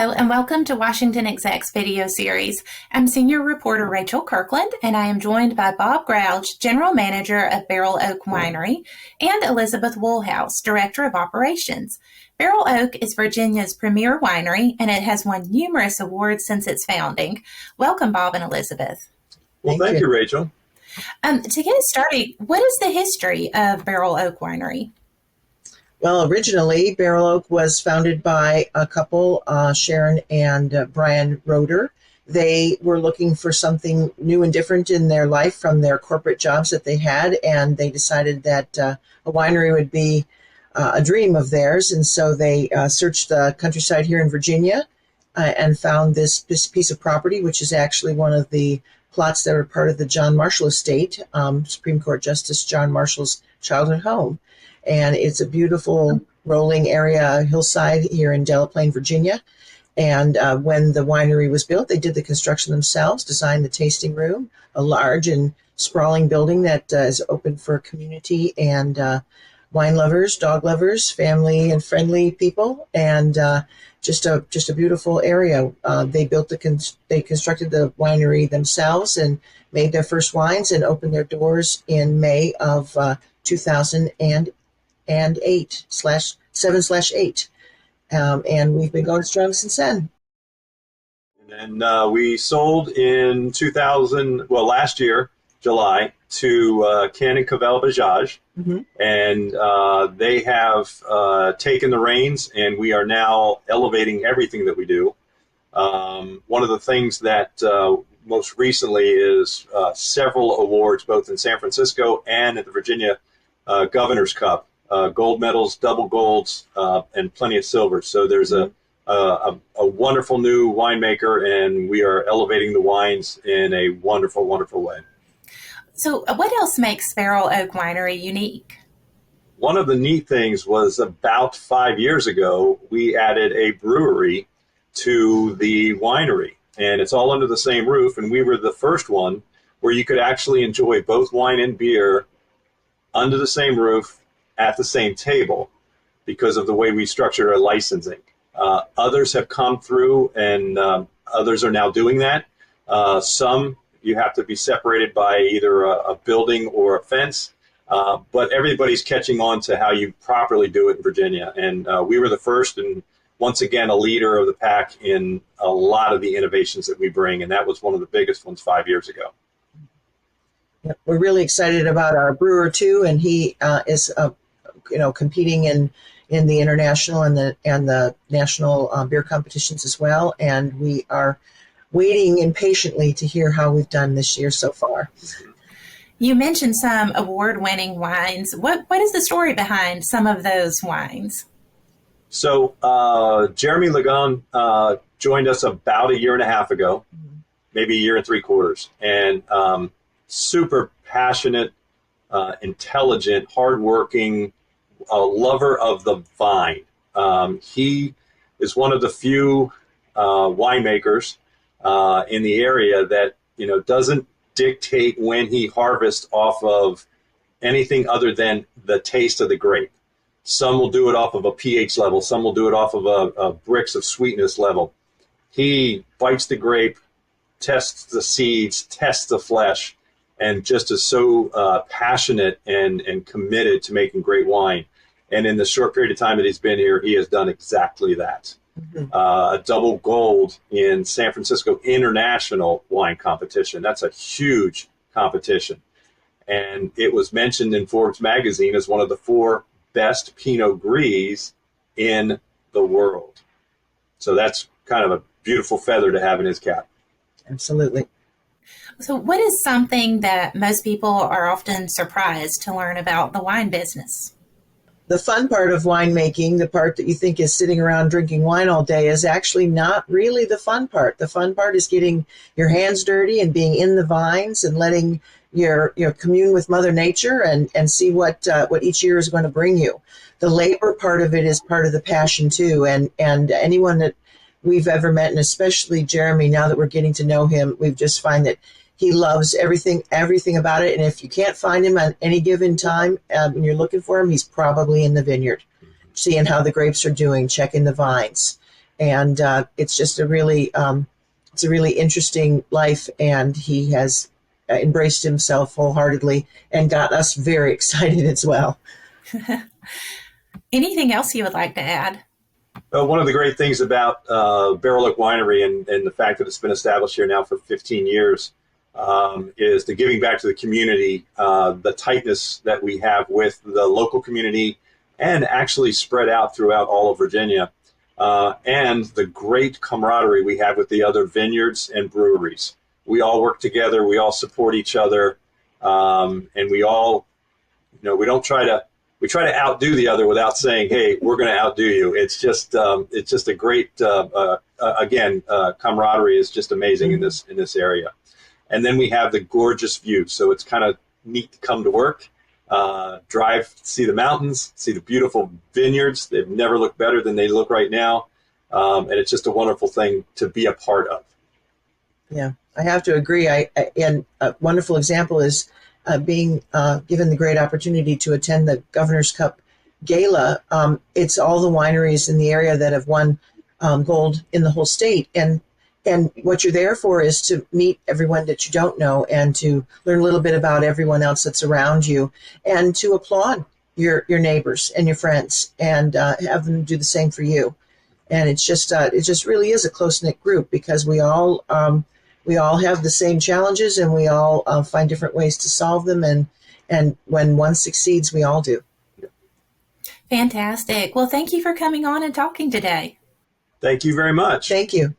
Hello and welcome to WashingtonExec's video series. I'm senior reporter Rachel Kirkland and I am joined by Bob Grouge, General Manager of Barrel Oak Winery, and Elizabeth Woolhouse, Director of Operations. Barrel Oak is Virginia's premier winery and it has won numerous awards since its founding. Welcome, Bob and Elizabeth. Well, thank you, Rachel. To get us started, what is the history of Barrel Oak Winery? Well, originally, Barrel Oak was founded by a couple, Sharon and Brian Roeder. They were looking for something new and different in their life from their corporate jobs that they had, and they decided that a winery would be a dream of theirs. And so they searched the countryside here in Virginia and found this piece of property, which is actually one of the plots that were part of the John Marshall estate, Supreme Court Justice John Marshall's childhood home. And it's a beautiful rolling area, hillside here in Delaplane, Virginia. And when the winery was built, they did the construction themselves, designed the tasting room, a large and sprawling building that is open for community and wine lovers, dog lovers, family and friendly people, and just a beautiful area. They constructed the winery themselves and made their first wines and opened their doors in May of 2008/7/8. And we've been going strong since then. And we sold in last year, July, to Ken Cavell Bajaj. Mm-hmm. And they have taken the reins, and we are now elevating everything that we do. One of the things that most recently is several awards, both in San Francisco and at the Virginia Governor's Cup. Gold medals, double golds, and plenty of silver. So there's a wonderful new winemaker, and we are elevating the wines in a wonderful, wonderful way. So what else makes Barrel Oak Winery unique? One of the neat things was about 5 years ago, we added a brewery to the winery, and it's all under the same roof, and we were the first one where you could actually enjoy both wine and beer under the same roof at the same table because of the way we structured our licensing. Others have come through, and others are now doing that. Some you have to be separated by either a building or a fence, but everybody's catching on to how you properly do it in Virginia. And we were the first, and once again, a leader of the pack in a lot of the innovations that we bring, and that was one of the biggest ones 5 years ago. We're really excited about our brewer too, and he is competing in the international and the national beer competitions as well. And we are waiting impatiently to hear how we've done this year so far. You mentioned some award-winning wines. What is the story behind some of those wines? So Jeremy Lagon joined us about a year and a half ago, maybe a year and 3/4, and super passionate, intelligent, hardworking, a lover of the vine. He is one of the few winemakers in the area that doesn't dictate when he harvests off of anything other than the taste of the grape. Some will do it off of a pH level. Some will do it off of a bricks of sweetness level. He bites the grape, tests the seeds, tests the flesh, and just is so passionate and committed to making great wine. And in the short period of time that he's been here, he has done exactly that. Mm-hmm. A double gold in San Francisco International Wine Competition. That's a huge competition. And it was mentioned in Forbes magazine as one of the 4 best Pinot Gris in the world. So that's kind of a beautiful feather to have in his cap. Absolutely. So what is something that most people are often surprised to learn about the wine business? The fun part of winemaking, the part that you think is sitting around drinking wine all day, is actually not really the fun part. The fun part is getting your hands dirty and being in the vines and letting your commune with Mother Nature and see what each year is going to bring you. The labor part of it is part of the passion too. And anyone that we've ever met, and especially Jeremy, now that we're getting to know him, we've just find that he loves everything about it. And if you can't find him at any given time when you're looking for him, he's probably in the vineyard, seeing how the grapes are doing, checking the vines. and it's just it's a really interesting life, and he has embraced himself wholeheartedly and got us very excited as well. Anything else you would like to add? One of the great things about Barrel Oak Winery and the fact that it's been established here now for 15 years is the giving back to the community, the tightness that we have with the local community and actually spread out throughout all of Virginia, and the great camaraderie we have with the other vineyards and breweries. We all work together, we all support each other, and we all, we try to outdo the other without saying, hey, we're going to outdo you. It's just a great, camaraderie is just amazing in this area. And then we have the gorgeous view. So it's kind of neat to come to work, drive, see the mountains, see the beautiful vineyards. They've never looked better than they look right now. And it's just a wonderful thing to be a part of. Yeah, I have to agree. And a wonderful example is being given the great opportunity to attend the Governor's Cup Gala. It's all the wineries in the area that have won gold in the whole state. And what you're there for is to meet everyone that you don't know and to learn a little bit about everyone else that's around you and to applaud your neighbors and your friends and have them do the same for you. And it just really is a close-knit group because we all have the same challenges and we all find different ways to solve them. And when one succeeds, we all do. Fantastic. Well, thank you for coming on and talking today. Thank you very much. Thank you.